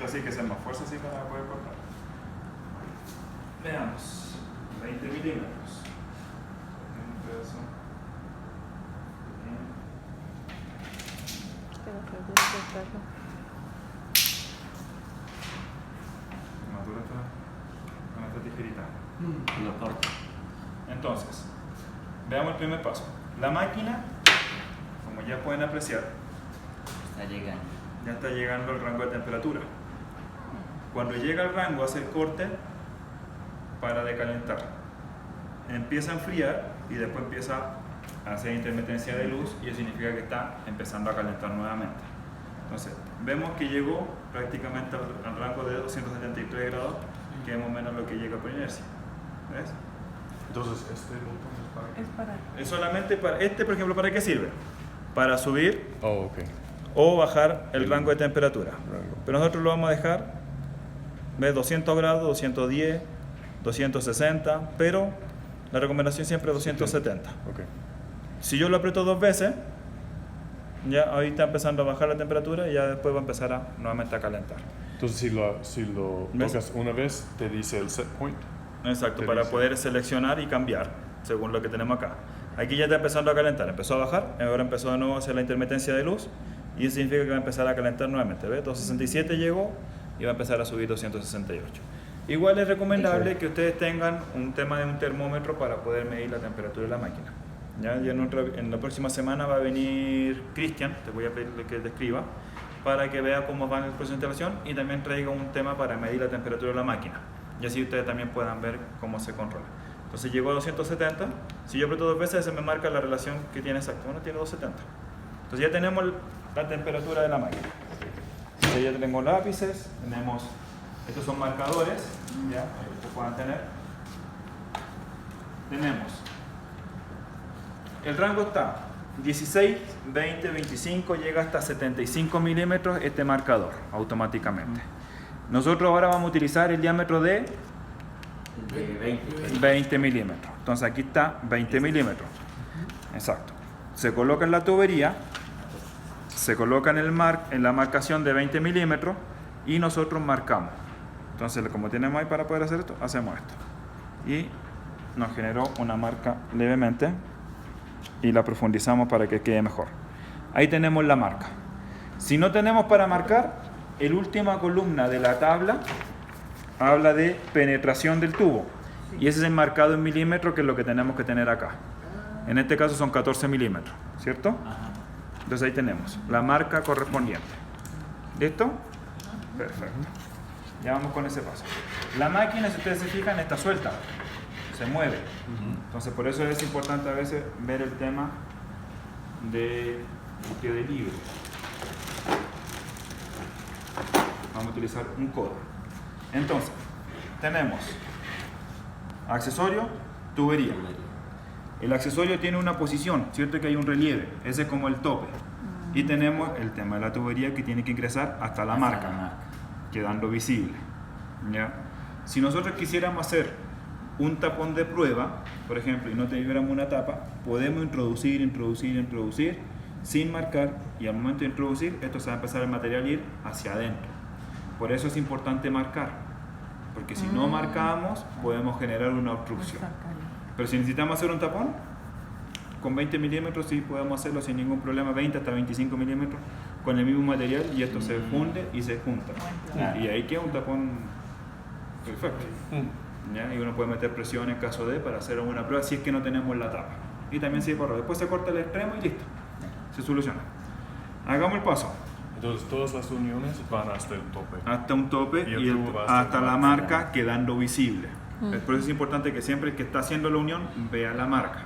necesita así que sea más fuerza así para poder cortar. Veamos, 20 milímetros. Un pedazo. Más dura está con esta tijerita. Lo corto. Entonces, veamos el primer paso. La máquina, como ya pueden apreciar, Está llegando. ya está llegando al rango de temperatura. Cuando llega al rango hace el corte para decalentar. Empieza a enfriar y después empieza a hacer intermitencia de luz y eso significa que está empezando a calentar nuevamente. Entonces, vemos que llegó prácticamente al rango de 273 grados, que es más o menos lo que llega por inercia. ¿Ves? Entonces, este botón es para... Es solamente para este, por ejemplo, ¿para qué sirve? Para subir Oh, ok. o bajar el rango de temperatura. Rango. Pero nosotros lo vamos a dejar, ¿ves? 200 grados, 210, 260, pero la recomendación siempre es 270. Ok. Si yo lo aprieto 2 veces, ya ahí está empezando a bajar la temperatura y ya después va a empezar nuevamente a calentar. Entonces, si lo ¿Ves? tocas una vez, te dice el set point. Exacto, Te para dice. poder seleccionar y cambiar según lo que tenemos acá. Aquí ya está empezando a calentar, empezó a bajar, ahora empezó de nuevo a hacer la intermitencia de luz y eso significa que va a empezar a calentar nuevamente. ¿Ves? 267 llegó y va a empezar a subir 268. Igual es recomendable que ustedes tengan un tema de un termómetro para poder medir la temperatura de la máquina. Ya en la próxima semana va a venir Cristian, te voy a pedirle que te escriba, para que vea cómo va el proceso de instalación y también traiga un tema para medir la temperatura de la máquina. Y así ustedes también puedan ver cómo se controla. Entonces llegó a 270, si yo aprieto 2 veces se me marca la relación que tiene exacto, bueno, tiene 270. Entonces ya tenemos la temperatura de la máquina. Entonces ya tenemos lápices, tenemos, estos son marcadores, ya, que puedan tener. Tenemos, el rango está 16, 20, 25, llega hasta 75 milímetros este marcador automáticamente. Nosotros ahora vamos a utilizar el diámetro de De 20. 20 milímetros. Entonces aquí está 20 milímetros. Exacto. Se coloca en la tubería, se coloca en la marcación de 20 milímetros y nosotros marcamos. Entonces, como tenemos ahí para poder hacer esto, hacemos esto. Y nos generó una marca levemente y la profundizamos para que quede mejor. Ahí tenemos la marca. Si no tenemos para marcar, la última columna de la tabla habla de penetración del tubo y ese es el marcado en milímetros, que es lo que tenemos que tener acá. En este caso son 14 milímetros, ¿cierto? Ajá. Entonces ahí tenemos la marca correspondiente. ¿Listo? Perfecto. Ya vamos con ese paso. La máquina, si ustedes se fijan, está suelta, se mueve. Entonces por eso es importante a veces ver el tema de que quede libre. Vamos a utilizar un codo. Entonces, tenemos accesorio, tubería. El accesorio tiene una posición, ¿cierto? Que hay un relieve, ese es como el tope. Y tenemos el tema de la tubería que tiene que ingresar hasta la marca, quedando visible. ¿Ya? Si nosotros quisiéramos hacer un tapón de prueba, por ejemplo, y no tuviéramos una tapa, podemos introducir sin marcar, y al momento de introducir, esto se va a empezar el material a ir hacia adentro. Por eso es importante marcar, porque si no marcamos podemos generar una obstrucción. Pero si necesitamos hacer un tapón, con 20 milímetros sí podemos hacerlo sin ningún problema, 20 hasta 25 milímetros con el mismo material, y esto se funde y se junta. Y ahí queda un tapón perfecto. ¿Ya? Y uno puede meter presión en caso de, para hacer una prueba si es que no tenemos la tapa. Y también se borra. Después se corta el extremo y listo. Se soluciona. Hagamos el paso. Entonces, todas las uniones van hasta el tope. Hasta un tope Y el y tubo va hasta la marca quedando visible. Por eso es Ujú. importante que siempre el que está haciendo la unión vea la marca.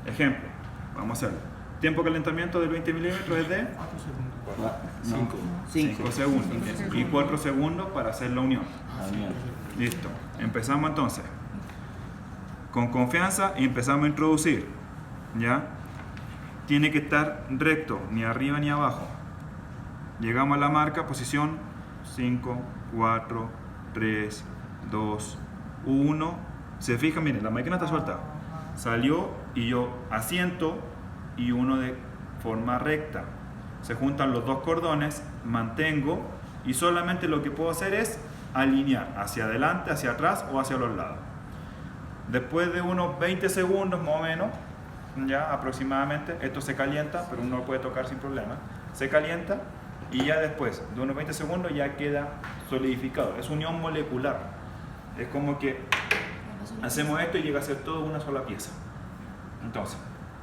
Ejemplo, vamos a hacerlo. Tiempo de calentamiento del 20 milímetros es de 5 segundos. Y 4 segundos para hacer la unión. Listo. Empezamos entonces. Con confianza y empezamos a introducir. ¿Ya? Tiene que estar recto, ni arriba ni abajo. Llegamos a la marca, posición 5, 4, 3, 2, 1. Se fijan, miren, la máquina está suelta. Salió y yo asiento y uno de forma recta. Se juntan los dos cordones, mantengo y solamente lo que puedo hacer es alinear hacia adelante, hacia atrás o hacia los lados. Después de unos 20 segundos más o menos, ya aproximadamente, esto se calienta, pero uno lo puede tocar sin problema, se calienta y ya después de unos 20 segundos ya queda solidificado, es unión molecular, es como que hacemos esto y llega a ser todo una sola pieza. Entonces,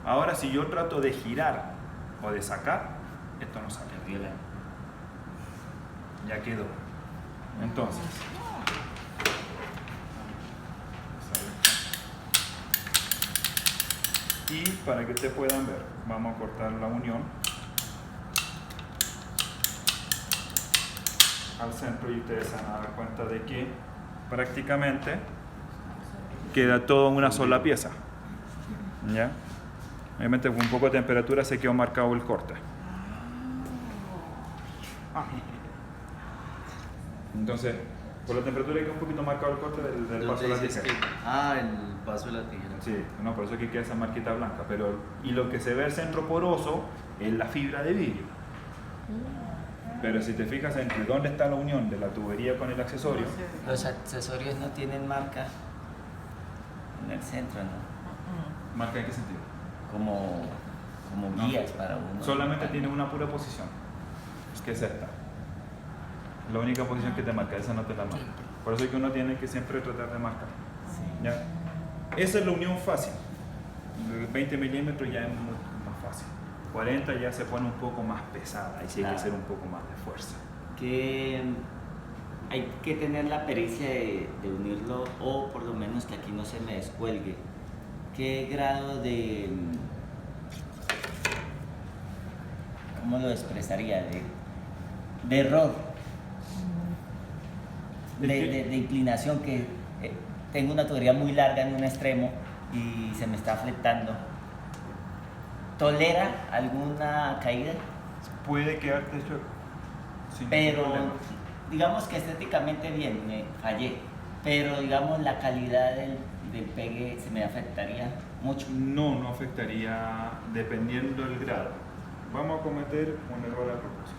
ahora si yo trato de girar o de sacar, esto no sale. Ya quedó. Entonces, y para que ustedes puedan ver, vamos a cortar la unión al centro y ustedes se van a dar cuenta de que prácticamente queda todo en una sola pieza. ¿Ya? Obviamente con un poco de temperatura se quedó marcado el corte. Entonces, por la temperatura queda un poquito marcado el corte del paso de la tijera. El paso de la tijera. Sí, no, por eso que queda esa marquita blanca. Y lo que se ve el centro poroso es la fibra de vidrio. Pero si te fijas entre dónde está la unión de la tubería con el accesorio. Los accesorios no tienen marca en el centro, ¿no? ¿Marca en qué sentido? Como No. guías para uno. Solamente tiene una pura posición, que es esta. La única posición que te marca, esa no te la marca. Por eso es que uno tiene que siempre tratar de marcar. Sí. ¿Ya? Esa es la unión fácil. 20 milímetros ya es más fácil. 40 ya se pone un poco más pesada, ahí sí hay que hacer un poco más de fuerza. Que hay que tener la pericia de unirlo, o por lo menos que aquí no se me descuelgue. ¿Qué grado de, cómo lo expresaría, de error, de inclinación, que tengo una tubería muy larga en un extremo y se me está fletando? ¿Tolera alguna caída? Puede quedarte hecho sin Pero problema. digamos que estéticamente bien, me fallé, pero digamos la calidad del pegue se me afectaría mucho. No afectaría dependiendo del grado. Vamos a cometer un error a propósito.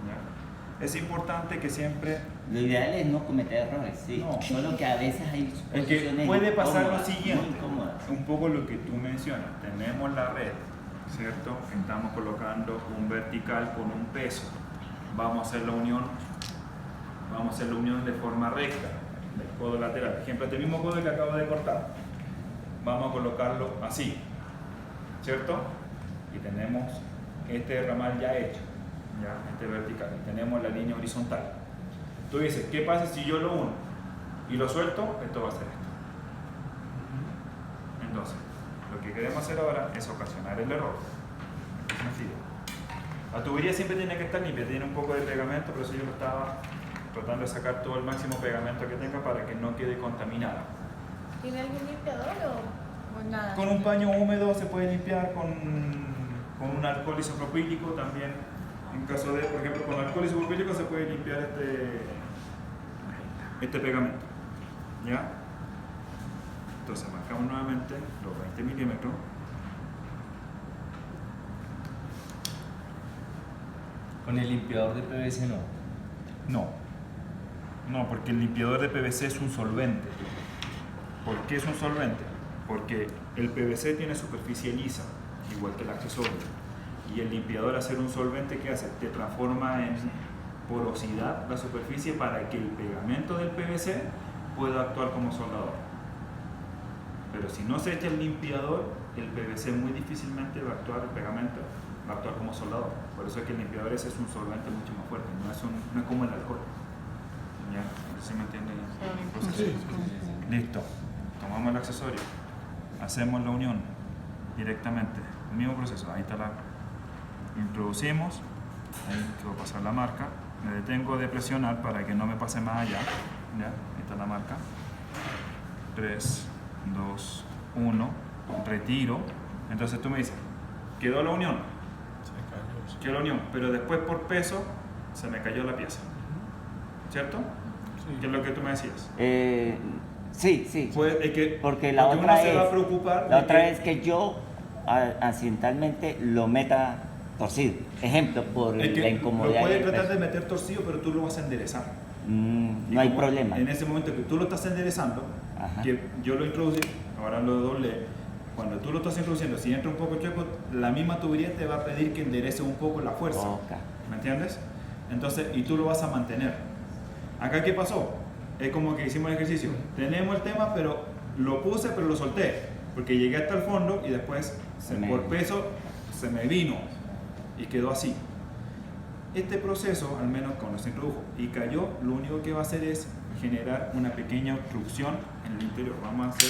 ¿Ya? Es importante que siempre... Lo ideal es no cometer errores, sí. No. Solo que a veces hay Es que posiciones puede pasar lo incómodas, siguiente, muy incómodas. un poco lo que tú mencionas, tenemos la red, ¿cierto? Estamos colocando un vertical con un peso, vamos a hacer la unión de forma recta, del codo lateral, por ejemplo, este mismo codo que acabo de cortar, vamos a colocarlo así, ¿cierto? Y tenemos este ramal ya hecho, ya, este vertical, y tenemos la línea horizontal. Tú dices, ¿qué pasa si yo lo uno y lo suelto? Esto va a ser esto. Entonces, lo que queremos hacer ahora es ocasionar el error. ¿En qué sentido? La tubería siempre tiene que estar limpia, tiene un poco de pegamento, por eso yo lo estaba tratando de sacar todo el máximo pegamento que tenga para que no quede contaminada. ¿Tiene algún limpiador o nada? Con un paño húmedo se puede limpiar, con un alcohol isopropílico también. En caso de, por ejemplo, con alcohol isopropílico se puede limpiar este pegamento. ¿Ya? Entonces marcamos nuevamente los 20 milímetros. Con el limpiador de PVC no. No, porque el limpiador de PVC es un solvente. ¿Por qué es un solvente? Porque el PVC tiene superficie lisa, igual que el accesorio. Y el limpiador, al ser un solvente, ¿qué hace? Te transforma en porosidad la superficie para que el pegamento del PVC pueda actuar como soldador. Pero si no se echa el limpiador, el PVC muy difícilmente va a actuar, el pegamento va a actuar como soldador. Por eso es que el limpiador ese es un solvente mucho más fuerte, no es como el alcohol. ¿Ya? ¿Sí me entienden? Sí. Listo. Tomamos el accesorio, hacemos la unión directamente, el mismo proceso. Ahí está introducimos, ahí te voy a pasar la marca, me detengo de presionar para que no me pase más allá. ¿Ya? Ahí está la marca. 3, 2, 1, retiro. Entonces tú me dices, quedó la unión, quedó la unión, pero después por peso se me cayó la pieza, ¿cierto? Sí. ¿Qué es lo que tú me decías? Sí. Pues, es que, Porque la uno otra se va a es, preocupar la de otra es que yo accidentalmente lo meta torcido. Ejemplo, por Es que la incomodidad. lo puedes del tratar de peso. meter torcido, pero tú lo vas a enderezar. Y No hay como problema. En ese momento que tú lo estás enderezando, Ajá. que yo lo introducí, ahora lo doblé. Cuando tú lo estás introduciendo, si entra un poco chueco, la misma tubería te va a pedir que enderece un poco la fuerza. Ok. ¿Me entiendes? Entonces, y tú lo vas a mantener. Acá, ¿qué pasó? Es como que hicimos el ejercicio. Tenemos el tema, pero lo puse, pero lo solté. Porque llegué hasta el fondo y después, por peso, se me vino y quedó así. Este proceso, al menos cuando se introdujo y cayó, lo único que va a hacer es generar una pequeña obstrucción en el interior. Vamos a hacer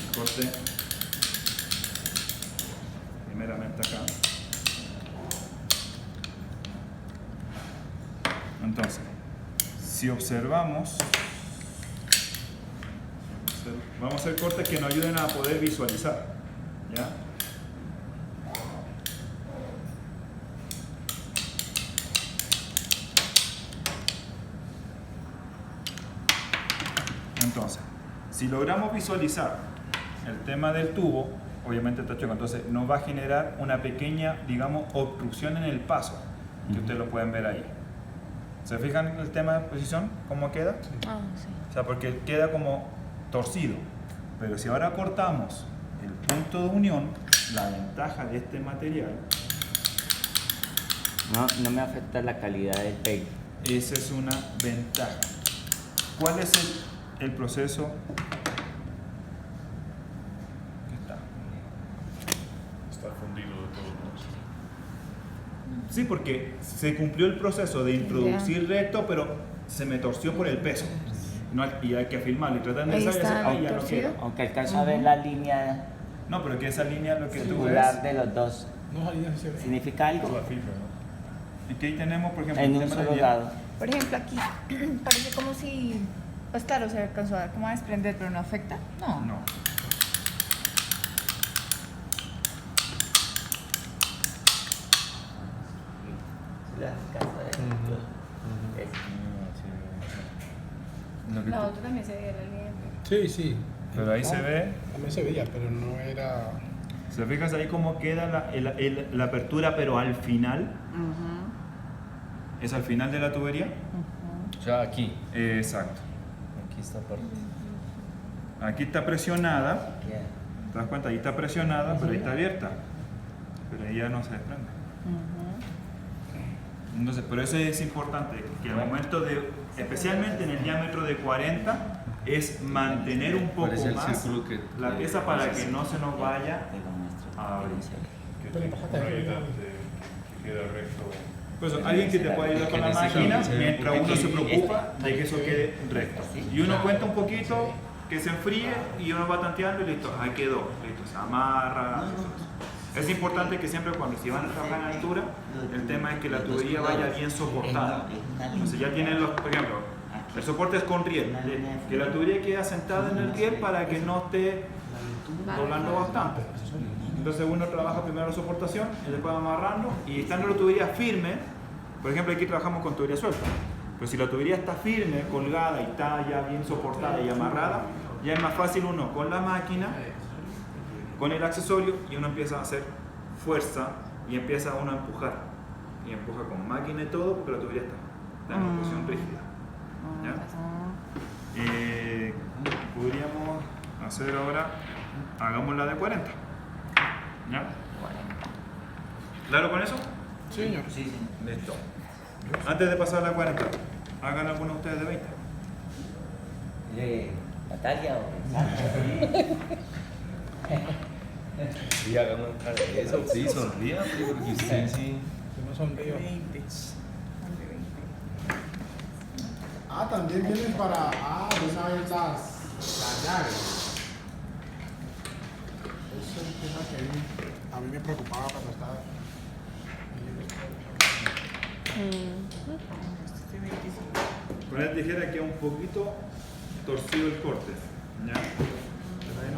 el corte primeramente acá. Entonces, si observamos, vamos a hacer cortes que nos ayuden a poder visualizar, ¿ya? Entonces, si logramos visualizar el tema del tubo, obviamente está chueco, entonces nos va a generar una pequeña, digamos, obstrucción en el paso, que ustedes lo pueden ver ahí. ¿Se fijan en el tema de posición? ¿Cómo queda? Ah, sí. O sea, porque queda como torcido. Pero si ahora cortamos el punto de unión, la ventaja de este material, No me afecta la calidad del pegue. esa es una ventaja. ¿Cuál es el proceso? Aquí está. Está fundido de todos modos. Sí, porque se cumplió el proceso de introducir recto, pero se me torció por el peso. No, y hay que afirmarlo y tratar de Ahí ensayar, está ahí ya no torcido. queda. Aunque alcanzo a ver la línea No, pero que esa línea lo que tú circular ves. de los dos. No, ahí ya se ve. ¿Significa Es algo? la fibra, ¿no? Y que ahí tenemos, por ejemplo, En el un tema de solo la- lado. Por ejemplo, aquí parece como si. Pues claro, se alcanzó a dar como a desprender, pero no afecta. No. No. Lo que La tú- otra también se veía la línea. Sí, sí. Pero ahí se ve. También se veía, pero no era. ¿Se fijas ahí cómo queda la apertura, pero al final? ¿Es al final de la tubería? O sea, aquí. Exacto. Aquí esta parte. Aquí está presionada. ¿Te das cuenta? Ahí está presionada, pero ahí está abierta. Pero ahí ya no se desprende. Entonces, por eso es importante que al momento de, especialmente en el diámetro de 40, es mantener un poco Parece el más círculo que- la pieza para que no se nos vaya a abrir. Que Pero tenga pásate una ahí. idea de que quede recto. Pues alguien que te pueda ayudar con la En ese máquina caso, mientras uno se preocupa de que eso Este. quede recto. Y uno cuenta un poquito, que se enfríe y uno va tanteando y listo, ahí quedó, listo, se amarra. Es importante que siempre cuando se van a trabajar en altura, el tema es que la tubería vaya bien soportada. Entonces ya tienen los, por ejemplo, el soporte es con riel, que la tubería quede asentada en el riel para que no esté doblando bastante. Entonces uno trabaja primero la soportación y después va amarrando y estando la tubería firme, por ejemplo aquí trabajamos con tubería suelta, pero si la tubería está firme, colgada y está ya bien soportada y amarrada, ya es más fácil uno con la máquina, con el accesorio y uno empieza a hacer fuerza y empieza uno a empujar y empuja con máquina y todo porque la tubería está en una posición rígida. ¿Ya? Podríamos hacer ahora, hagamos la de 40. ¿Ya? ¿Claro con eso? Sí, señor. Sí, sí. Listo. Antes de pasar a la 40, hagan alguno de ustedes de 20. ¿Natalia o? Sí, hagamos cara de eso. Sí, sonría, porque usted sí. Que no sonrío. 20. Ah, también vienen para. Ah, de una vez las llaves. Eso es un tema que a mí me preocupaba cuando estaba. Con la tijera queda un poquito torcido el corte. ¿Ya? Pero ahí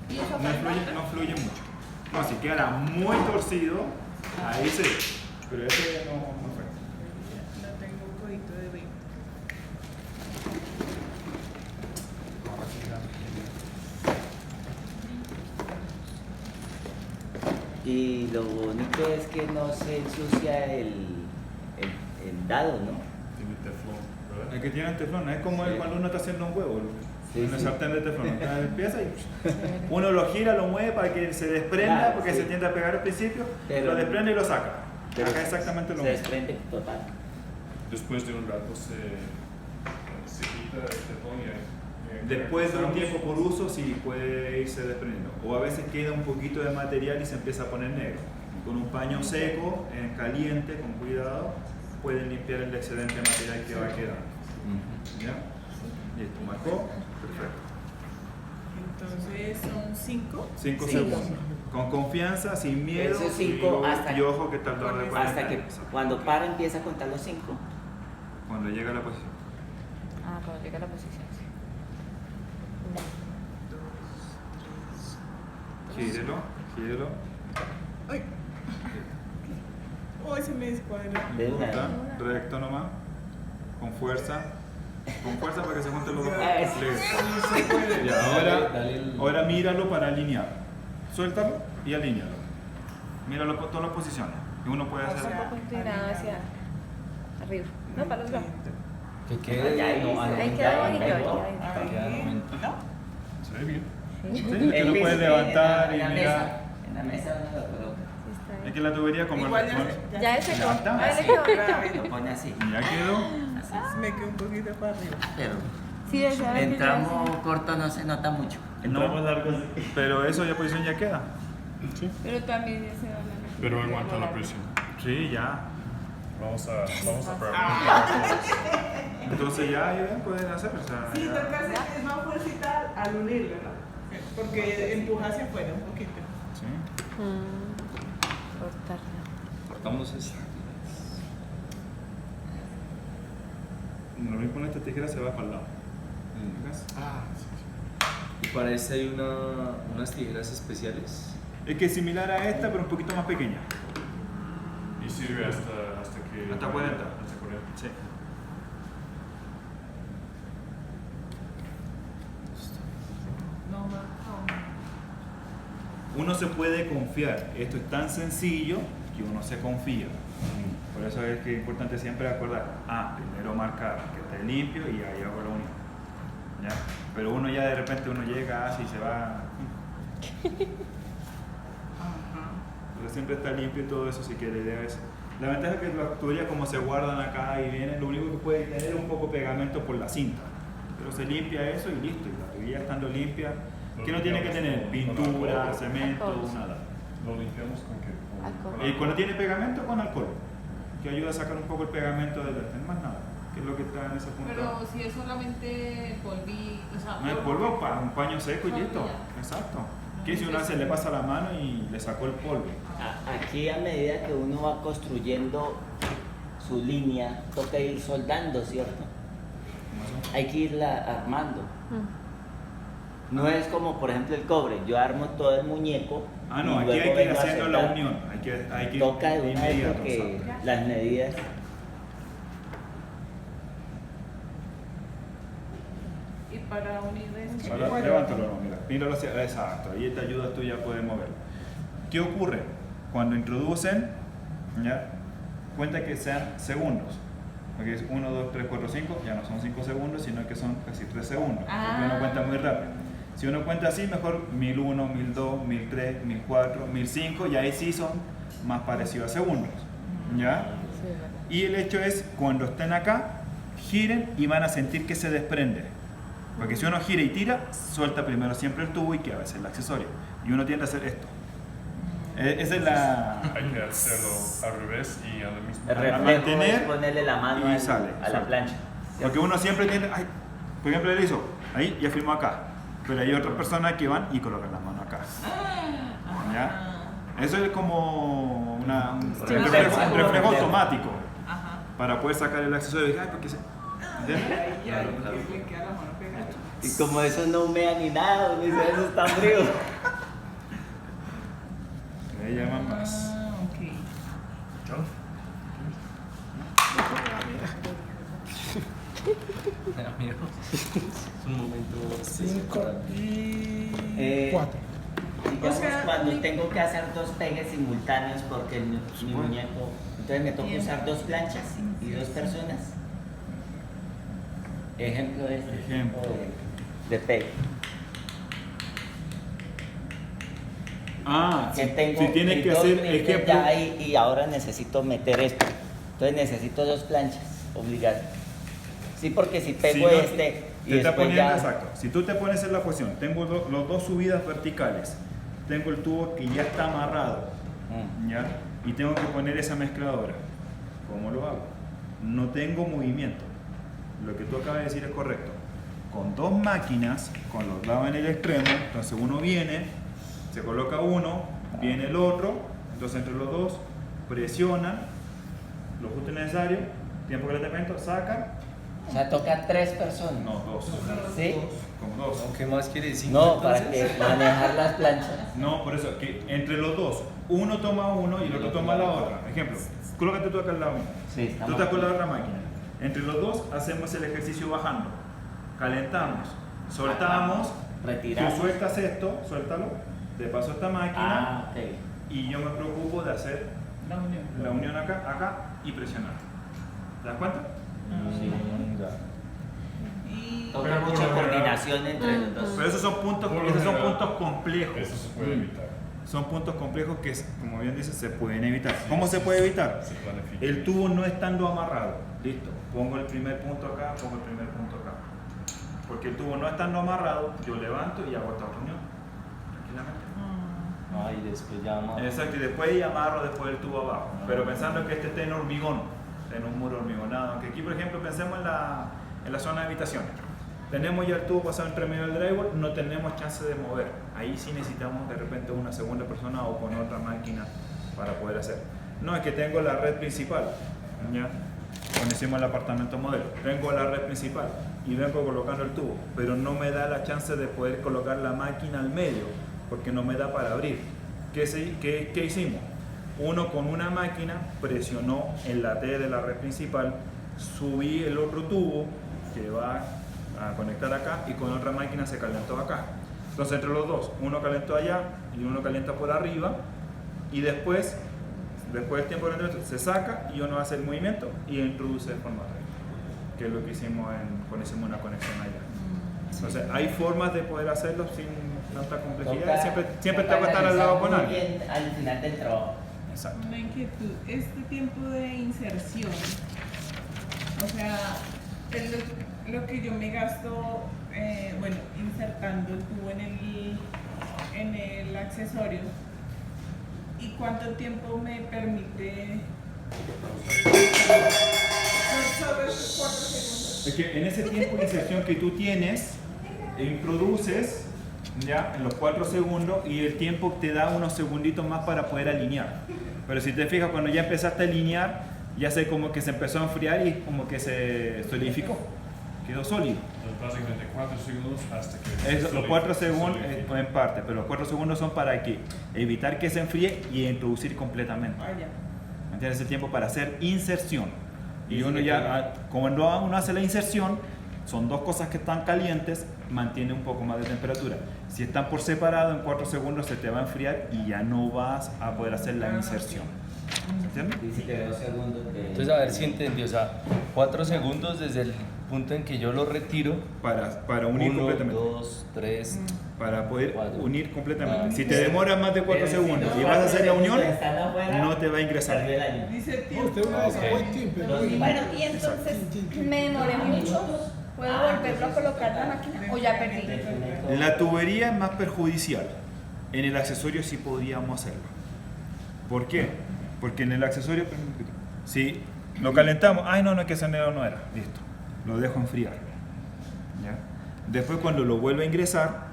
¿Y eso no fluye mucho. No, si queda muy torcido, ahí sí. Pero ese no afecta. No tengo un codito de 20. Y Y lo bonito es que no se ensucia el dado, ¿no? Tiene teflón, ¿verdad? El que tiene teflón, es como Sí. cuando uno está haciendo un huevo, Sí, en el sí. sartén de teflón. Empieza y uno lo gira, lo mueve para que se desprenda, Claro, porque sí. se tiende a pegar al principio, Pero- lo desprende y lo saca. Pero Acá exactamente lo se mismo. desprende total. Después de un rato se quita el teflón y Después de un usamos. tiempo por uso, sí puede irse desprendiendo. O a veces queda un poquito de material y se empieza a poner negro. Con un paño seco, caliente, con cuidado, pueden limpiar el excedente material que va quedando. ¿Ya? Listo, marcó. Perfecto. Entonces son 5. 5 Sí. segundos. Con confianza, sin miedo. Esos 5 y, hasta, y ojo que está el dado de 40. hasta que cuando para empieza a contar los 5. Cuando llega a la posición. Ah, cuando llega a la posición, sí. Gírelo, gírelo. ¡Ay! ¡Ay, se me descuadra! De una. Corta, recto nomás. Con fuerza. Con fuerza para que se junten los dos Ah, eso. pliegues. Ya, ahora míralo para alinear. Suéltalo y alíñalo. Míralo por todas las posiciones. Y uno puede hacer. Un poco inclinado hacia arriba. No, para los lados. Que quede Ya, ahí, a Ahí 90 queda grados. bonito, Que quede a Ahí. 90. ¿No? Se ve bien. Sí, que lo puedes levantar y en la mirar. mesa. En la mesa uno lo coloca. Sí, está Es bien. que la tubería como Igual el. Ya ese quedó. Levanta. Ah, le Así. quedó. Lo pone así. Ya quedó. Me quedó un poquito para arriba. Pero Sí, ese va a en quedar tramo corto no se nota mucho. No, pero eso ya posición ya queda. Sí. Pero también ya se va a Pero aguanta la presión. Sí, ya. Vamos a probar. Entonces ya pueden hacer. O sea, Sí, ya. toca hacer es más fuercita al unirlo, ¿no? Porque empuja hacia afuera un poquito. Sí. cortarla. Cortamos esta. Lo mismo con esta tijera se va para el lado. ¿Ves? Ah, sí. Y para este hay unas tijeras especiales. Es que es similar a esta, pero un poquito más pequeña. Y sirve hasta que. Hasta 40. Hasta 40. Sí. No, Uno se puede confiar. Esto es tan sencillo que uno se confía. Por eso es que es importante siempre acordar. Primero marcar que esté limpio y ahí hago la unión. ¿Ya? Pero uno ya de repente uno llega así y se va. Pero siempre está limpio y todo eso, así que la idea es. La ventaja es que las tuberías como se guardan acá y vienen, lo único que puede tener es un poco pegamento por la cinta. Pero se limpia eso y listo. Y la tubería estando limpia, que no tiene que tener pintura, cemento, Alcohol. nada. Lo limpiamos con qué? Alcohol. Y cuando tiene pegamento, con alcohol, que ayuda a sacar un poco el pegamento del más nada, que es lo que está en ese punto. Pero si es solamente polví, o sea, No es polvo, un paño seco y Polvo listo. ya. Exacto. Que si uno se le pasa la mano y le sacó el polvo. Aquí a medida que uno va construyendo su línea, toca ir soldando, ¿cierto? Hay que irla armando. No es como por ejemplo el cobre, yo armo todo el muñeco. Ah, no, y aquí hay luego que ir vengo a haciendo la soldar. unión. Hay que Toca de ir una vez inmediato. porque exacto. las medidas. y para unir esto. Ahora, levántalo, no, mira, míralo hacia, exacto, ahí te ayudas tú ya a poder moverlo. ¿Qué ocurre? Cuando introducen, ¿ya? Cuenta que sean segundos. Porque es 1, 2, 3, 4, 5, ya no son 5 segundos, sino que son casi 3 segundos. Porque uno cuenta muy rápido. Si uno cuenta así, mejor 1001, 1002, 1003, 1004, 1005, y ahí sí son más parecidos a segundos. ¿Ya? Sí, es verdad. Y el hecho es, cuando estén acá, giren y van a sentir que se desprende. Porque si uno gira y tira, suelta primero siempre el tubo y que a veces el accesorio. Y uno tiende a hacer esto. Esa es la... Hay que hacerlo al revés y a la misma El reflejo mantener es ponerle la mano y sale, a la suelta. plancha. Porque uno siempre tiende... Ay, por ejemplo, él hizo, ahí ya firmó acá. Pero hay otras personas que van y colocan la mano acá. ¿Ya? Eso es como un reflejo automático Ajá. para poder sacar el accesorio. Ay, porque se... ¿Entiendes? Ahí ya, que le queda la mano pegada. Y como eso no humea ni nada, uno dice, eso está frío. Ahí llaman más. Ok. Amigo, es un momento especial 5 para mí. y 4. Digamos, O sea, cuando mi- tengo que hacer dos pegues simultáneos porque mi muñeco, entonces me toca usar dos planchas y dos personas. Ejemplo de este Ejemplo. tipo de pegue. Ah, Que tengo si tienes que dos hacer niveles ejemplo. ya ahí y ahora necesito meter esto. Entonces necesito dos planchas, obligado. Sí, porque si pego Si no, este y te está después poniendo, ya... exacto. Si tú te pones en la posición, tengo los dos subidas verticales, tengo el tubo que ya está amarrado, Mm. ¿ya? Y tengo que poner esa mezcladora. ¿Cómo lo hago? No tengo movimiento. Lo que tú acabas de decir es correcto. Con dos máquinas, con los lados en el extremo, entonces uno viene, se coloca uno, viene el otro, entonces entre los dos presionan, lo justo necesario, tiempo que le momento, sacan, O sea, toca tres personas. no, dos, ¿Sí? como dos. ¿Qué más quiere decir? No, para que manejar las planchas. No, por eso, que entre los dos, uno toma uno y el otro toma la otra. Ejemplo, colócate tú acá al lado mío. Sí, Tú estamos estás con la aquí. otra máquina. Entre los dos hacemos el ejercicio bajando. Calentamos, soltamos. Retiramos. Tú sueltas esto, suéltalo. Te paso esta máquina Ah, ok. y yo me preocupo de hacer la unión acá y presionar. ¿Te das cuenta? Y Toca Pero por mucha lo general- coordinación entre los dos. Pero esos son puntos, Por lo esos son general, puntos complejos. Eso se puede evitar. Son puntos complejos que, como bien dice, se pueden evitar. ¿Cómo se puede evitar? Se planifica. El tubo no estando amarrado. Listo. Pongo el primer punto acá, pongo el primer punto acá. Porque el tubo no estando amarrado, yo levanto y hago esta unión. Tranquilamente. No, y después ya vamos. Exacto, y después ya amarro después el tubo abajo. Pero pensando que este esté en hormigón, en un muro hormigonado. Aunque aquí, por ejemplo, pensemos en la zona de habitaciones. Tenemos ya el tubo pasado entre medio del drywall, no tenemos chance de mover. Ahí sí necesitamos de repente una segunda persona o con otra máquina para poder hacer. No, es que tengo la red principal, ¿ya? Cuando hicimos el apartamento modelo, tengo la red principal y vengo colocando el tubo, pero no me da la chance de poder colocar la máquina al medio, porque no me da para abrir. ¿Qué hicimos? Uno con una máquina presionó en la T de la red principal, subí el otro tubo que va a conectar acá y con otra máquina se calentó acá. Entonces entre los dos, uno calentó allá y uno calienta por arriba y después del tiempo de calentamiento se saca y uno hace el movimiento y introduce de forma recta, que es lo que hicimos cuando hicimos una conexión allá. Entonces hay formas de poder hacerlo sin tanta complejidad, siempre te va a estar al lado con analizar muy alguien. bien al final del trabajo. Exacto. una inquietud, este tiempo de inserción, o sea, es lo que yo me gasto, bueno, insertando el tubo en el accesorio, y cuánto tiempo me permite. Son solo esos 4 segundos. Es que en ese tiempo de inserción que tú tienes, introduces ya en los 4 segundos y el tiempo te da unos segunditos más para poder alinear. Pero si te fijas, cuando ya empezaste a alinear, ya sé como que se empezó a enfriar y como que se solidificó, quedó sólido. Entonces, básicamente 4 segundos hasta que... Los 4 segundos solidifique. en parte, pero los 4 segundos son para que evitar que se enfríe y introducir completamente. Vaya. ¿Entiendes? Ese tiempo para hacer inserción. Y Sí, uno sí, ya, cuando uno hace la inserción, son dos cosas que están calientes, mantiene un poco más de temperatura. Si están por separado, en 4 segundos se te va a enfriar y ya no vas a poder hacer la inserción. ¿Entiendes? Dice que 2 segundos que... Entonces, a ver si entendí, o sea, 4 segundos desde el punto en que yo lo retiro. Para unir 1, completamente. 2, 3. Para poder 4. unir completamente. Ah, Si te demoras más de 4 Pero si segundos no, y vas a hacer la unión, están afuera, no te va a ingresar. perdió el año. Dice No, tiempo. usted una vez Ok. fue tiempo, ¿no? Bueno, y entonces me demoré mucho. ¿Puedo volverlo a colocar la máquina o ya perdí? La tubería es más perjudicial. En el accesorio sí podríamos hacerlo. ¿Por qué? Porque en el accesorio, si lo calentamos, ay no, que ese no era, listo, lo dejo enfriar. ¿Ya? Después cuando lo vuelvo a ingresar,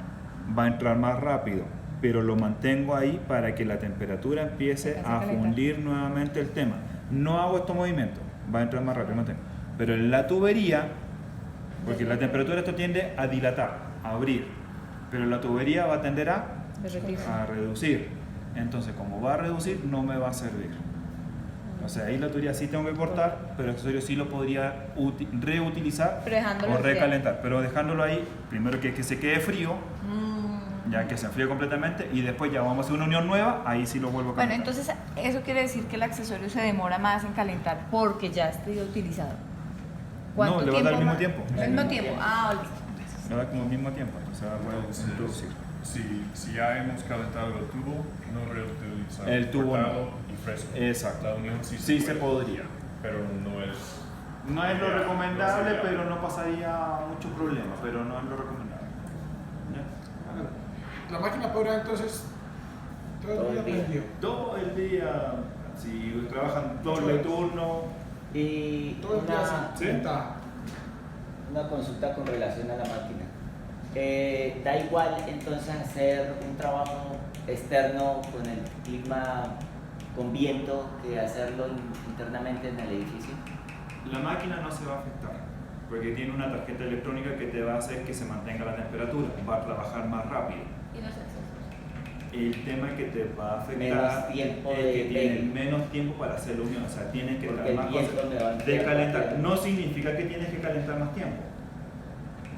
va a entrar más rápido, pero lo mantengo ahí para que la temperatura empiece a fundir nuevamente el tema. No hago estos movimientos, va a entrar más rápido, no tengo. Pero en la tubería, porque la temperatura esto tiende a dilatar, a abrir, pero la tubería va a tender a reducir. Entonces, como va a reducir, no me va a servir. O sea, ahí la tubería sí tengo que cortar, pero el accesorio sí lo podría reutilizar Pero dejándolo o enfriar. recalentar. Pero dejándolo ahí, primero que se quede frío, ya que se enfríe completamente y después ya vamos a hacer una unión nueva, ahí sí lo vuelvo a Bueno, calentar. entonces eso quiere decir que el accesorio se demora más en calentar porque ya está utilizado. No, le va a dar el mismo más? tiempo. El mismo tiempo. Ah, listo. Le va a dar como el mismo tiempo, entonces va a poder introducir. Si ya hemos calentado el tubo, no reutilizar El tubo no. cortado y fresco. Exacto. La unión sí, Sí se puede, podría. pero no es. No es lo Ya, recomendable, no sería- pero no pasaría muchos problemas, pero no es lo recomendable. ¿Ya? La máquina podrá entonces todo el día prendido. Todo el día, si trabajan doble turno, Y Todo el día ¿Sí? sentada. una consulta con relación a la máquina. Da igual entonces hacer un trabajo externo con el clima, con viento, que hacerlo internamente en el edificio. la máquina no se va a afectar, porque tiene una tarjeta electrónica que te va a hacer que se mantenga la temperatura, va a trabajar más rápido. Y los accesos. El tema que te va a afectar Menos tiempo es de que tienes pegue. menos tiempo para hacer la unión, o sea, tienes que Porque estar el más viento cosas me va a de enfriar calentar. rápido. No significa que tienes que calentar más tiempo.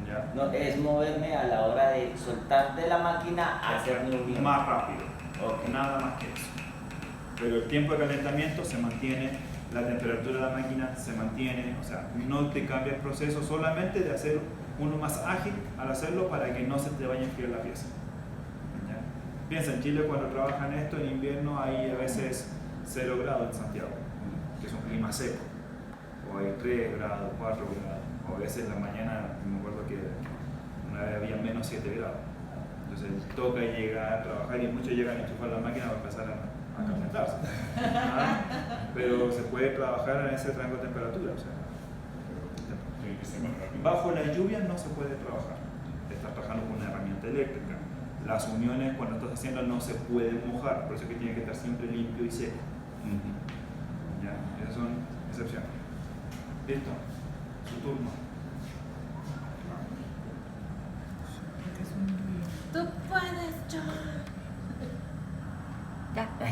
¿Ya? No, es moverme a la hora de soltar de la máquina a hacer mi unión. Más rápido, Ok. nada más que eso. Pero el tiempo de calentamiento se mantiene, la temperatura de la máquina se mantiene, o sea, no te cambia el proceso, solamente de hacer uno más ágil al hacerlo para que no se te vaya a enfriar la pieza. ¿Ya? Piensa, en Chile cuando trabajan esto en invierno hay a veces 0 grados en Santiago, que es un clima seco, o hay 3 grados, 4 grados, o a veces en la mañana, me acuerdo que una vez había menos 7 grados. Entonces toca llegar a trabajar y muchos llegan a enchufar la máquina para empezar a calentarse. Pero se puede trabajar en ese rango de temperatura. O sea, Tiene que ser más rápido. bajo la lluvia no se puede trabajar. Estás trabajando con una herramienta eléctrica. Las uniones cuando estás haciendo no se pueden mojar, por eso es que tiene que estar siempre limpio y seco. ¿Ya? Esas son excepciones. Listo. Su turno. Tú puedes, John.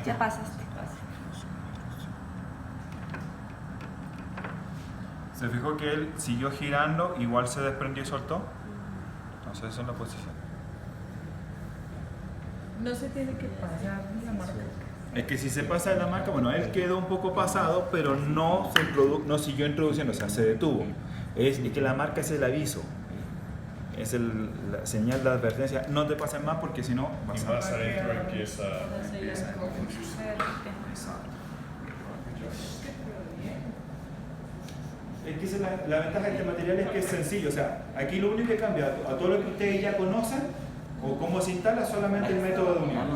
Ya pasaste. Se fijó que él siguió girando, igual se desprendió y soltó. Entonces esa es la posición. No se tiene que pasar la marca. Es que si se pasa de la marca, bueno, él quedó un poco pasado, pero no siguió introduciendo, o sea, se detuvo. Es que la marca es el aviso, es la señal de advertencia. No te pases más porque si no Y vas más a... adentro empieza. Exacto. Es que esa es la ventaja de este material es que es sencillo, o sea, aquí lo único que cambia a todo lo que ustedes ya conocen o cómo se instala es solamente el método de unión.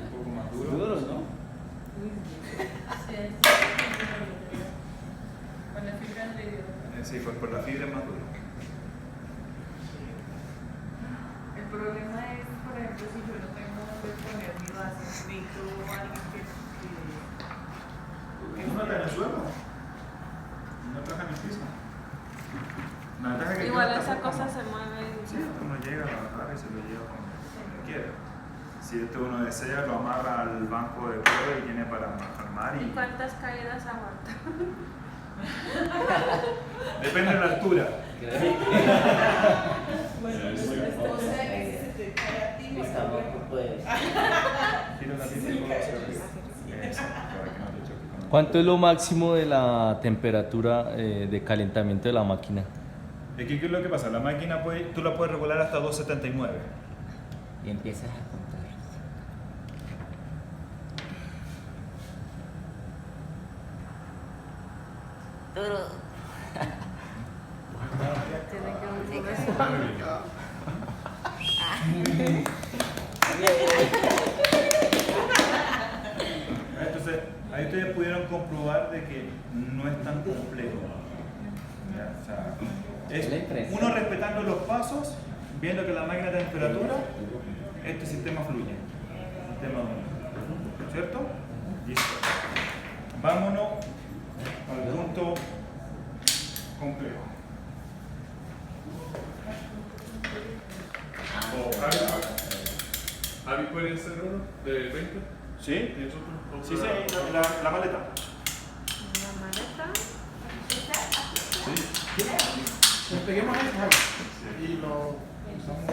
Un poco más duro. Duros, ¿no? Con la fibra de Sí, por la fibra es más duro. El problema es, por ejemplo, si yo no tengo dónde poner mi base, necesito alguien que ¿No está en el suelo? ¿No trabaja en el piso? La ventaja es que Igual aquí no esa está cosa como- se mueve. Sí, uno llega a bajar y se lo lleva donde quiera. Si esto uno desea, lo amarra al banco de cuerda y tiene para armar ¿Y y... cuántas caídas aguanta? Depende de la altura. Estamos, pues. Tira la pinza y ponlo hacia arriba. Eso, para que no te choque con- ¿Cuánto es lo máximo de la temperatura de calentamiento de la máquina? Es que, ¿qué es lo que pasa? La máquina tú la puedes regular hasta 279. Y empiezas a contar. Entonces, ahí ustedes pudieron comprobar de que no es tan complejo. ¿Ya? O sea, es uno respetando los pasos, viendo que la máquina de temperatura, este sistema fluye. Sistema único. ¿Cierto? Listo. Vámonos al punto complejo. Javi, ¿puede hacer uno de 20? ¿Sí? ¿Tienes otro? Sí, la maleta. La maleta. Despeguemos esto, Javi. Y lo usamos.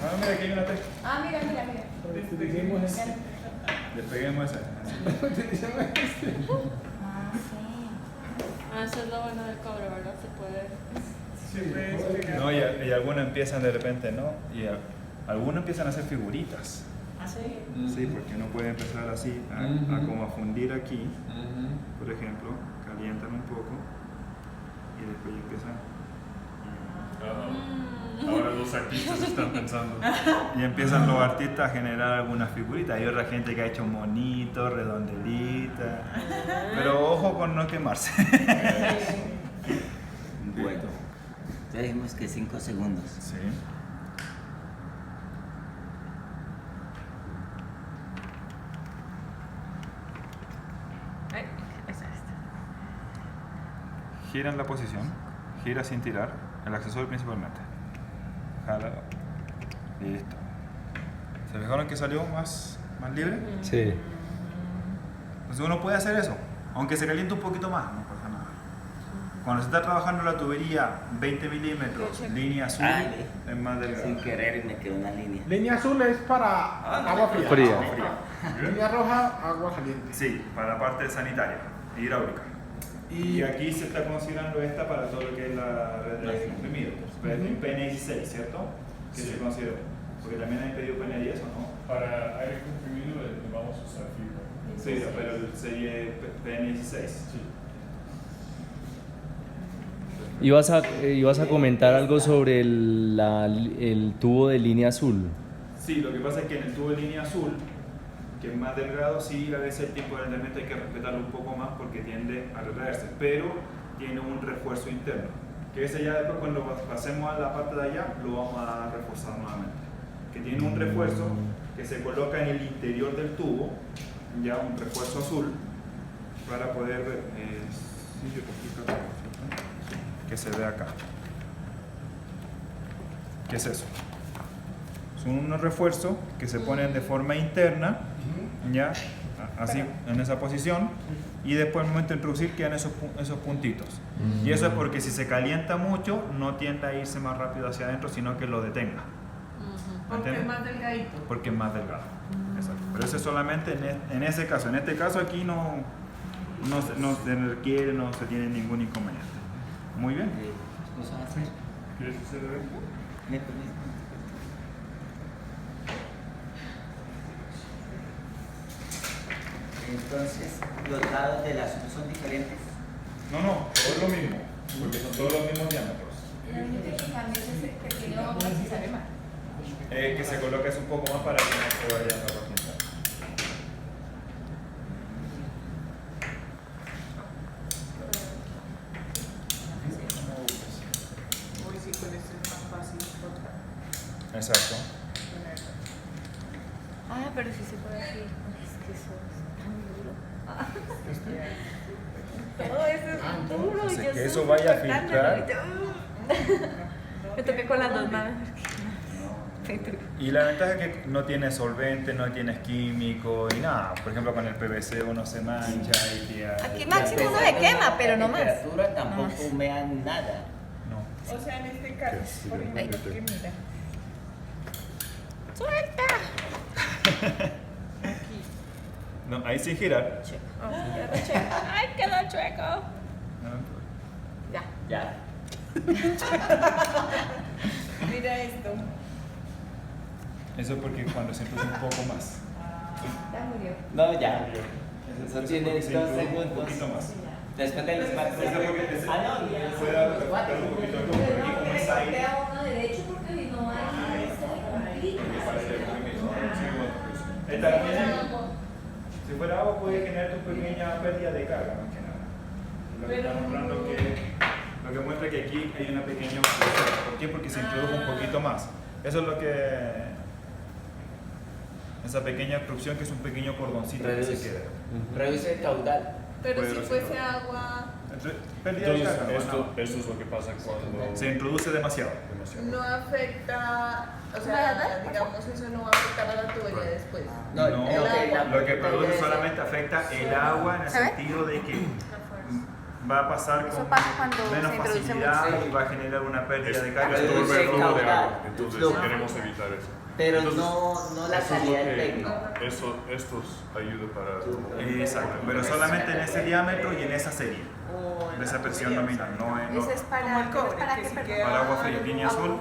Ah, mira, aquí hay una tecla. Ah, mira. Despeguemos esto. Despeguemos esa. Utilizamos este. Ah, sí. Ah, eso es lo bueno del cobre, ¿verdad? Se puede. Sí, puedes. No, y algunos empiezan de repente, ¿no? Y algunos empiezan a hacer figuritas. ¿Ah, sí? Sí, porque uno puede empezar así, a como a fundir aquí, por ejemplo, calientan un poco y después ya empiezan. Ahora los artistas están pensando. Y empiezan los artistas a generar algunas figuritas. Hay otra gente que ha hecho monitos, redondelitas. Pero ojo con no quemarse. Bueno, ya dijimos que 5 segundos. Sí. Ay, esa. Gira en la posición, gira sin tirar, el accesorio principalmente. Jala. Listo. ¿Se fijaron que salió más libre? Sí. Entonces uno puede hacer eso, aunque se caliente un poquito más, no pasa nada. Cuando se está trabajando la tubería 20 milímetros, línea azul, Ay, es más delgada. Sin querer me quedó una línea. Línea azul es para agua fría. Fría. Línea roja, agua caliente. Sí, para la parte sanitaria, hidráulica. Y aquí se está considerando esta para todo lo que es la red de aire comprimido. PN16, ¿cierto? Que se considera. Porque también hay pedido PN10, ¿o no? Para aire comprimido vamos a usar fibra. Sí, pero el serie PN16. Sí. Ibas a comentar algo sobre el tubo de línea azul. Sí, lo que pasa es que en el tubo de línea azul, que es más delgado, sí, a veces el tiempo de calentamiento hay que respetarlo un poco más porque tiende a retraerse, pero tiene un refuerzo interno. Que ese ya después cuando pasemos a la parte de allá lo vamos a reforzar nuevamente. Que tiene un refuerzo que se coloca en el interior del tubo, ya un refuerzo azul, para poder ver, sí, yo te explico acá, ¿cierto? Que se ve acá. ¿Qué es eso? Son unos refuerzos que se ponen de forma interna, ya, así, en esa posición, y después al momento de introducir quedan esos puntitos. Y eso es porque si se calienta mucho, no tiende a irse más rápido hacia adentro, sino que lo detenga. Porque es ¿Entiendes? más delgadito. Porque es más delgado. Exacto. Pero eso es solamente en ese caso. En este caso aquí no se requiere, no se tiene ningún inconveniente. Muy bien. ¿Cómo se va a hacer? ¿Quieres hacer esto? Me permite. Entonces, los lados del azul son diferentes. No, todo es lo mismo, porque son todos los mismos diámetros. El único que cambia es ese pequeño problema. Que se coloque un poco más para que no se vaya a representar. Uy, sí, con esto es más fácil cortar. Exacto. Ah, pero sí se puede así. Es que eso es tan duro. Todo eso es duro. Entonces, yo que eso sufro vaya a cortándolo. filtrar. Me toqué con las dos manos. Y la ventaja es que no tiene solvente, no tienes químico y nada. Por ejemplo, con el PVC uno se mancha y tira. Aquí máximo uno se quema, pero no más. La temperatura tampoco No más. humea nada. No. O sea, en este caso, por ejemplo, que mira, ¡Suelta! No, ahí sin girar. ¡Ay, quedó chueco! No, Ya. Ya. mira esto. eso es porque cuando se introduce un poco más. Ya murió. No, ya. Eso Eso tiene porque se 2 introduce un segundos. poquito más. Después de los 4 Ese porque ese- Ah, no, ya. puede dar un poquito de luz, porque como es aire, uno derecho porque si no hay se complica. parece comprimido. Sí, bueno, pues, también, si fuera agua puede generar tu pequeña pérdida de carga, más que nada. Lo que está mostrando lo que muestra que aquí hay una pequeña obstrucción. ¿Por qué? Porque se introdujo un poquito más. Eso es lo que... Esa pequeña obstrucción que es un pequeño cordoncito que se queda. Reduce el caudal. Pero Puede si ser fuese caudal. agua pérdida de Entonces, carga. esto es lo que pasa cuando... Se introduce demasiado. No afecta, o sea, digamos, eso no va a afectar a la tubería después. No, No, lo que produce solamente afecta el agua en el ¿Se ve? sentido de que va a pasar Eso con pasa cuando menos se introduce facilidad mucho. y va a generar una pérdida de carga. Pero Absorbe ese el flujo de caudal, agua. Entonces flujo. queremos evitar eso. Pero Entonces, no la eso es lo calidad que- técnica. Estos ayudan para... Exacto, pero solamente en ese diámetro y en esa serie de esa presión nominal, no en Ese es Como para, el cobre, para que qué, sí perdón. queda- para agua fría, línea azul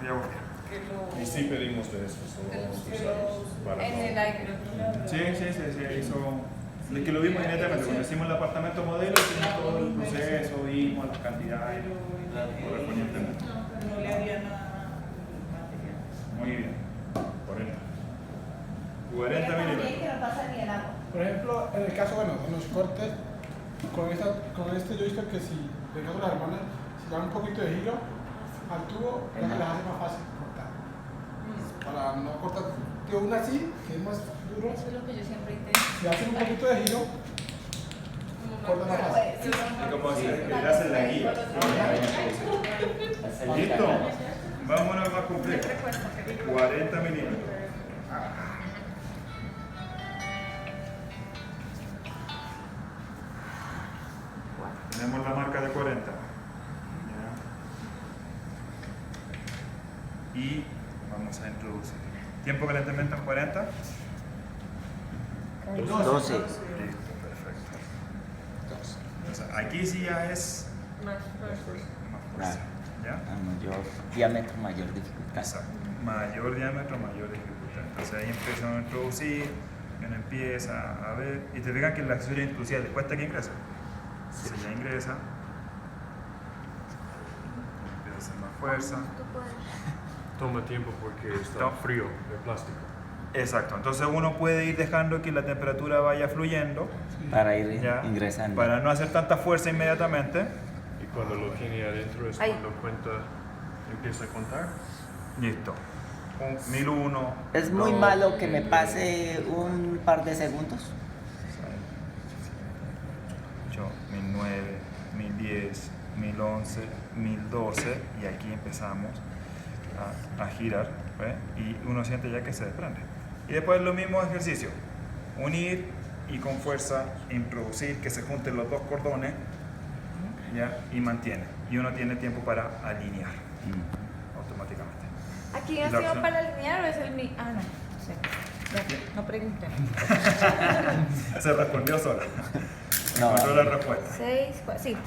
y agua fría. Que lo, Y sí pedimos de estos, no vamos a usarlos para... en el aire. Sí, eso. De que lo vimos inmediatamente, cuando hicimos el apartamento modelo, hicimos todo el proceso, vimos las cantidades, correspondientemente. No le haría nada material. Muy bien. 40 También milímetros. que no pasa ni el agua. Por ejemplo, en el caso, bueno, en los cortes, con este yo he visto que si, en el caso de las hermanas, si dan un poquito de giro al tubo, ya se les hace más fácil cortar. Para no cortar, que una así, que es más duro, Eso es lo que yo siempre intento. si hacen un poquito de giro, corta más fácil. Es como si le hacen la guía. Listo. Vámonos más complejo. 40 milímetros. Tenemos la marca de 40. ¿Ya? Y vamos a introducir. ¿Tiempo de calentamiento en 40? 12. Listo, perfecto. Entonces, aquí sí ya es Más fuerte. más fuerza. ¿Ya? A mayor diámetro, mayor dificultad. Exacto. Mayor diámetro, mayor dificultad. Entonces ahí empiezan a introducir, uno empieza a ver, y te fijan que el accesorio inclusive le cuesta que ingresa. Si ya ingresa, empieza a hacer más fuerza. Toma tiempo porque está Toma. frío el plástico. Exacto, entonces uno puede ir dejando que la temperatura vaya fluyendo, Para ir ¿ya? ingresando. Para no hacer tanta fuerza inmediatamente. Y cuando lo tiene adentro es Ahí. cuando cuenta, empieza a contar. Listo. 1001. Es muy malo que me pase un par de segundos. 8, 1009, 1010, 1011, 1012 y aquí empezamos a girar, ¿ve? Y uno siente ya que se desprende. Y después lo mismo ejercicio, unir y con fuerza introducir, que se junten los dos cordones, ¿ya? Y mantiene. Y uno tiene tiempo para alinear automáticamente. ¿Aquí la ha sido opción. para alinear o es el mi? Ah, no. No sé. Ya, no pregunté. Se respondió sola. No, Encontró la respuesta. 6, sí.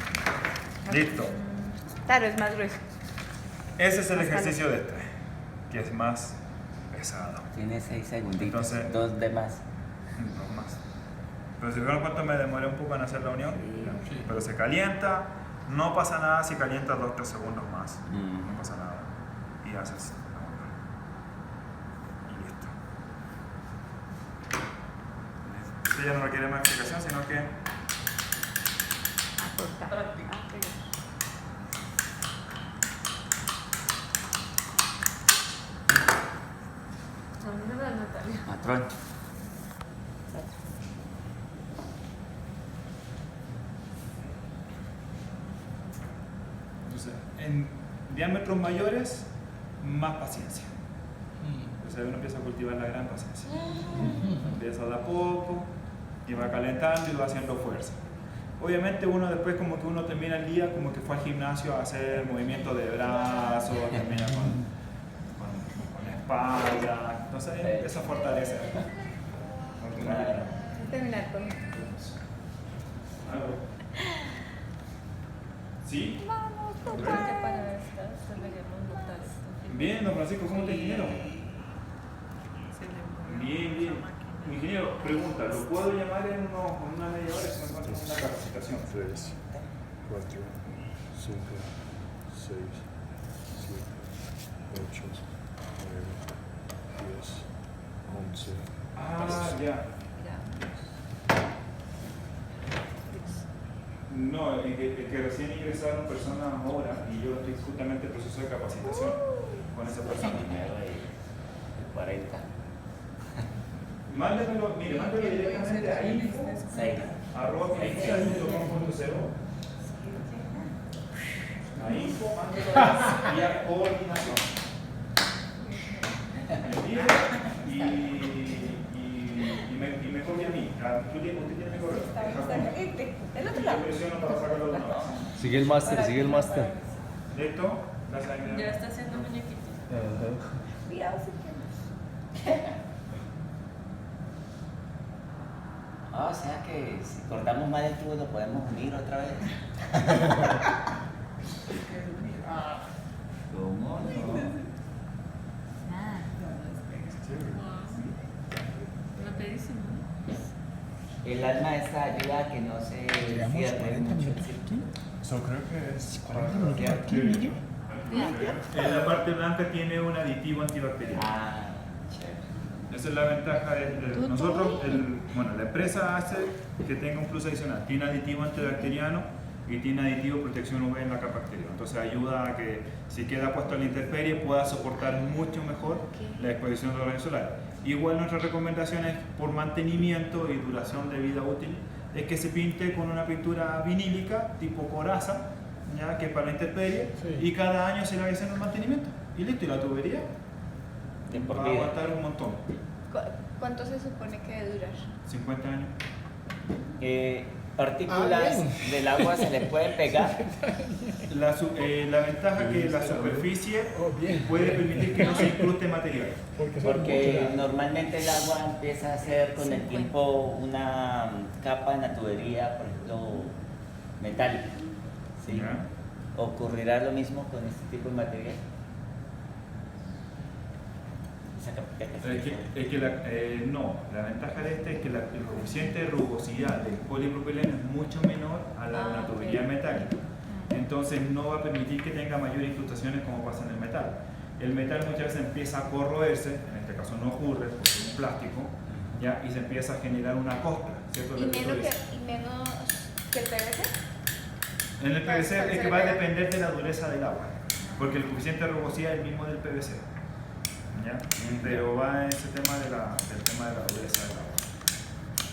Listo. Claro, es más grueso. Ese es el Más ejercicio de este, que es más pesado. tiene 6 segunditos, Entonces- 2 de más. No más. Pero si vieron cuánto me demoré un poco en hacer la unión, pero se calienta, no pasa nada si calienta 2-3 segundos más, no pasa nada. Y haces la unión. Y listo. Esto ya no requiere más explicación, sino que ¿Dónde vas, Natalia? Patrón. entonces, en diámetros mayores, más paciencia. Entonces uno empieza a cultivar la gran paciencia. Empieza de a poco y va calentando y va haciendo fuerza. Obviamente uno después como que uno termina el día como que fue al gimnasio a hacer movimientos de brazos, termina con espalda, entonces ahí empieza a fortalecer. Terminar con. ¿Sí? Creo que para esta deberíamos notar esto. Bien, don Francisco, ¿cómo te ingeniero? Bien, bien. Ingeniero, pregunta, ¿lo puedo llamar en una media hora si me encuentro en una capacitación? 3, 4, 5, 6, 7, 8, 9, 10, 11. Ah, ya. No, el que recién ingresaron personas ahora y yo estoy justamente en proceso de capacitación con esa persona. Primero de 40. Mándemelo, mire, mándemelo directamente a info, Seis. @pixel.com.co la info ante todo y a coordinación. Me pide y me copia a mí. Usted tiene mi correo. El otro lado. Yo presiono para sacarlo de una vez. Sigue el máster, sigue el máster. ¿Listo? Gracias, Aguilera. Ya está haciendo muñequitos. Cuidado si quieres. O sea que si cortamos mal el tubo lo podemos unir otra vez. ¿Cómo no? Rapidísimo, ¿no? El alma esta ayuda a que no se cierre mucho el círculo. So, creo que es La parte blanca tiene un aditivo antibacteriano. Ah, chévere. Esa es la ventaja de nosotros. Bueno, la empresa hace que tenga un plus adicional. Tiene aditivo antibacteriano y tiene aditivo protección UV en la capa exterior. Entonces ayuda a que si queda puesto a la intemperie pueda soportar mucho mejor la exposición de los rayos solares. Igual nuestras recomendaciones por mantenimiento y duración de vida útil es que se pinte con una pintura vinílica tipo coraza, ya que es para la intemperie, y cada año se le va haciendo el mantenimiento. Y listo, y la tubería De por va a vida. aguantar un montón. ¿Cuánto se supone que debe durar? 50 años. Partículas del agua se les puede pegar. La ventaja es que la superficie puede permitir que no se incruste material. Porque normalmente el agua empieza a hacer con el tiempo una capa en la tubería, por ejemplo, metálica. ¿Sí? ¿Ya? ¿Ocurrirá lo mismo con este tipo de material? Esa capita que No, la ventaja de este es que el coeficiente de rugosidad del polipropileno es mucho menor a la de una tubería metálica. Entonces no va a permitir que tenga mayores incrustaciones como pasa en el metal. El metal muchas veces empieza a corroerse, en este caso no ocurre porque es un plástico, ¿ya? Y se empieza a generar una costra, ¿cierto? ¿Y menos que el PVC? En el PVC es que va a depender de la dureza del agua, porque el coeficiente de rugosidad es el mismo del PVC, ¿ya? Pero va en ese tema del tema de la dureza del agua,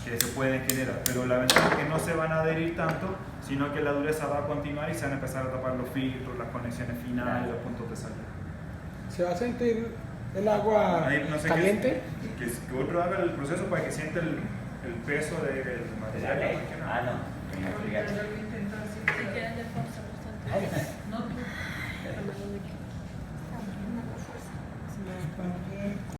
que se pueden generar, pero la ventaja es que no se van a adherir tanto, sino que la dureza va a continuar y se van a empezar a tapar los filtros, las conexiones finales, los puntos de salida. ¿Se va a sentir el agua Ahí, no sé caliente? que otro haga el proceso para que sienta el peso del material. Ah, no. Si quieren de fuerza bastante.